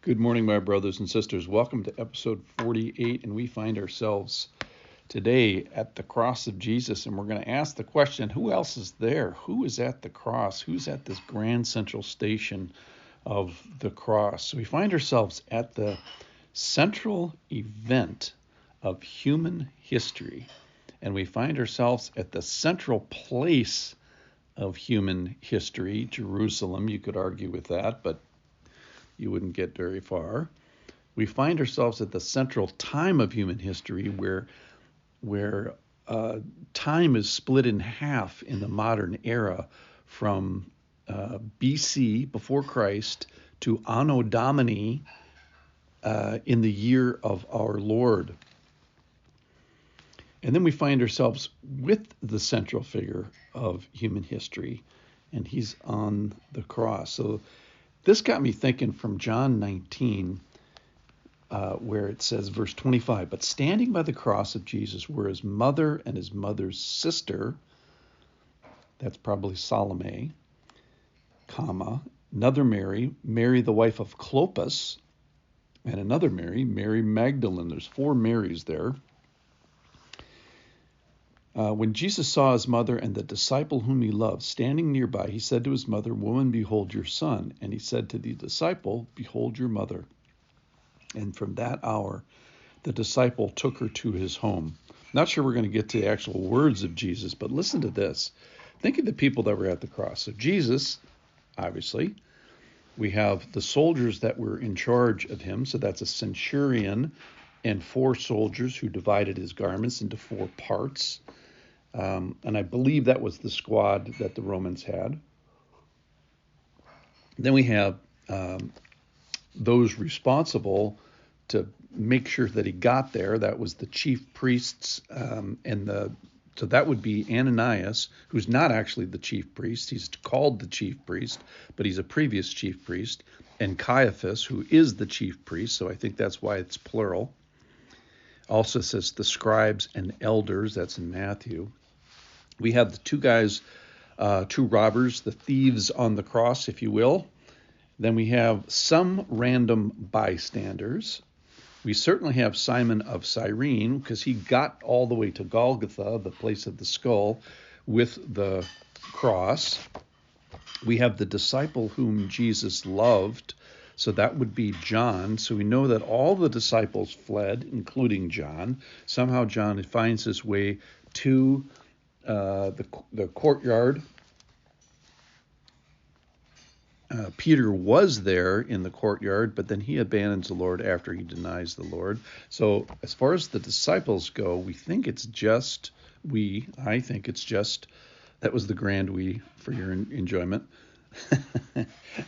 Good morning, my brothers and sisters. Welcome to episode 48, and we find ourselves today at the cross of Jesus, and we're going to ask the question, who else is there? Who is at the cross? Who's at this grand central station of the cross? So we find ourselves at the central event of human history, and we find ourselves at the central place of human history, Jerusalem. You could argue with that, but you wouldn't get very far. We find ourselves at the central time of human history where time is split in half in the modern era from BC, before Christ, to Anno Domini in the year of our Lord. And then we find ourselves with the central figure of human history, and he's on the cross. So this got me thinking from John 19, where it says, verse 25, but standing by the cross of Jesus were his mother and his mother's sister, that's probably Salome, comma, another Mary, Mary the wife of Clopas, and another Mary, Mary Magdalene. There's four Marys there. When Jesus saw his mother and the disciple whom he loved standing nearby, he said to his mother, Woman, behold your son. And he said to the disciple, Behold your mother. And from that hour, the disciple took her to his home. Not sure we're going to get to the actual words of Jesus, but listen to this. Think of the people that were at the cross. So Jesus, obviously, we have the soldiers that were in charge of him. So that's a centurion and four soldiers who divided his garments into four parts. And I believe that was the squad that the Romans had. Then we have those responsible to make sure that he got there. That was the chief priests, so that would be Ananias, who's not actually the chief priest. He's called the chief priest, but he's a previous chief priest, and Ciaphas, who is the chief priest. So I think that's why it's plural. Also says the scribes and elders. That's in Matthew. We have the two guys, two robbers, the thieves on the cross, if you will. Then we have some random bystanders. We certainly have Simon of Cyrene, because he got all the way to Golgotha, the place of the skull, with the cross. We have the disciple whom Jesus loved, so that would be John. So we know that all the disciples fled, including John. Somehow John finds his way to the courtyard. Peter was there in the courtyard, but then he abandons the Lord after he denies the Lord. So as far as the disciples go, I think it's just, that was the grand we for your enjoyment.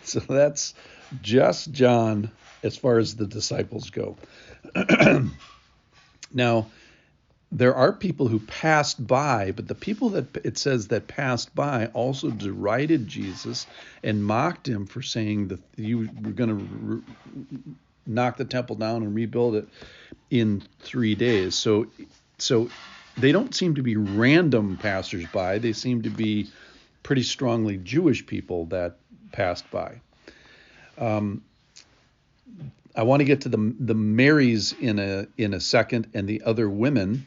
So that's just John as far as the disciples go. Now, there are people who passed by, but the people that it says that passed by also derided Jesus and mocked him for saying that you were going to knock the temple down and rebuild it in 3 days. So they don't seem to be random passersby. They seem to be pretty strongly Jewish people that passed by. I want to get to the Marys in a second, and the other women.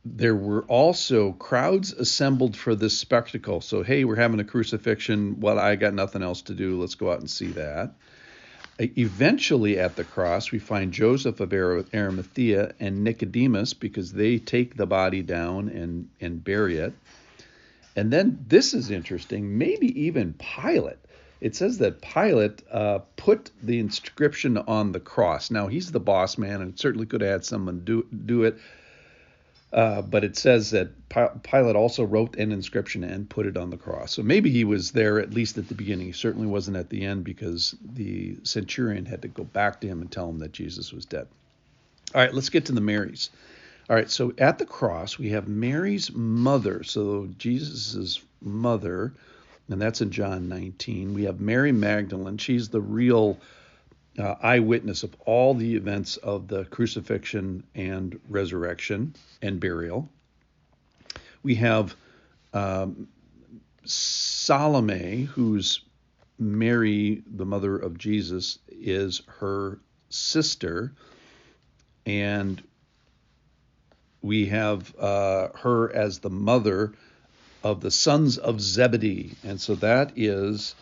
There were also crowds assembled for this spectacle. So, hey, we're having a crucifixion. Well, I got nothing else to do. Let's go out and see that. Eventually at the cross, we find Joseph of Arimathea and Nicodemus, because they take the body down and bury it. And then this is interesting, maybe even Pilate. It says that Pilate put the inscription on the cross. Now, he's the boss man and certainly could have had someone do it. But it says that Pilate also wrote an inscription and put it on the cross. So maybe he was there at least at the beginning. He certainly wasn't at the end, because the centurion had to go back to him and tell him that Jesus was dead. All right, let's get to the Marys. All right, so at the cross, we have Mary's mother. So Jesus' mother, and that's in John 19. We have Mary Magdalene. She's the real eyewitness of all the events of the crucifixion and resurrection and burial. We have Salome, who's Mary, the mother of Jesus, is her sister, and we have her as the mother of the sons of Zebedee. And so that is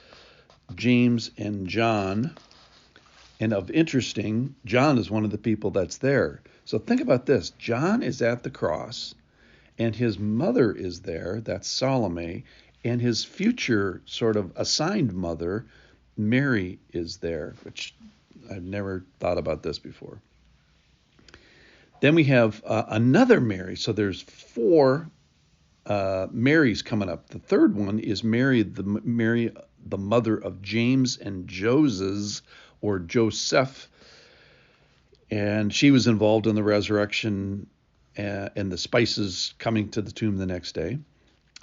James and John. And of interesting, John is one of the people that's there. So think about this. John is at the cross, and his mother is there. That's Salome. And his future sort of assigned mother, Mary, is there, which I've never thought about this before. Then we have another Mary. So there's four Marys coming up. The third one is Mary, the mother of James and Joseph, or Joseph, and she was involved in the resurrection and the spices coming to the tomb the next day.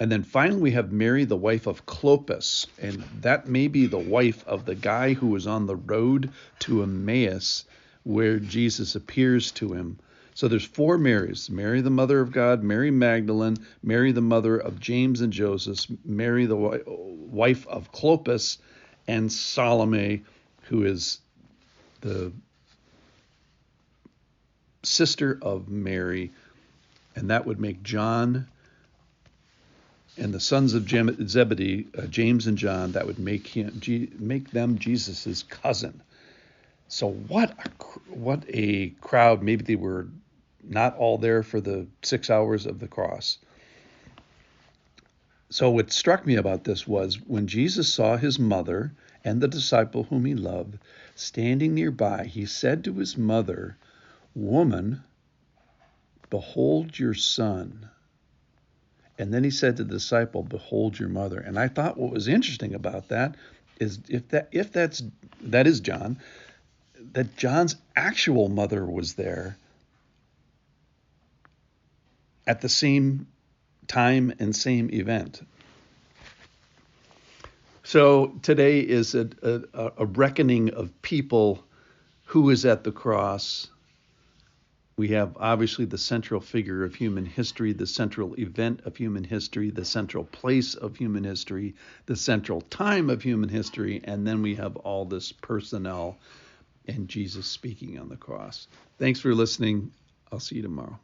And then finally we have Mary, the wife of Clopas, and that may be the wife of the guy who was on the road to Emmaus where Jesus appears to him. So there's four Marys: Mary, the mother of God; Mary Magdalene; Mary, the mother of James and Joseph; Mary, the wife of Clopas; and Salome, who is the sister of Mary. And that would make John and the sons of Zebedee, James and John, that would make them Jesus's cousin. So what a crowd. Maybe they were not all there for the 6 hours of the cross. So what struck me about this was when Jesus saw his mother and the disciple whom he loved standing nearby, he said to his mother, "Woman, behold your son." And then he said to the disciple, "Behold your mother." And I thought what was interesting about that is that is John, that John's actual mother was there at the same time and same event. So today is a reckoning of people who is at the cross. We have obviously the central figure of human history, the central event of human history, the central place of human history, the central time of human history, and then we have all this personnel and Jesus speaking on the cross. Thanks for listening. I'll see you tomorrow.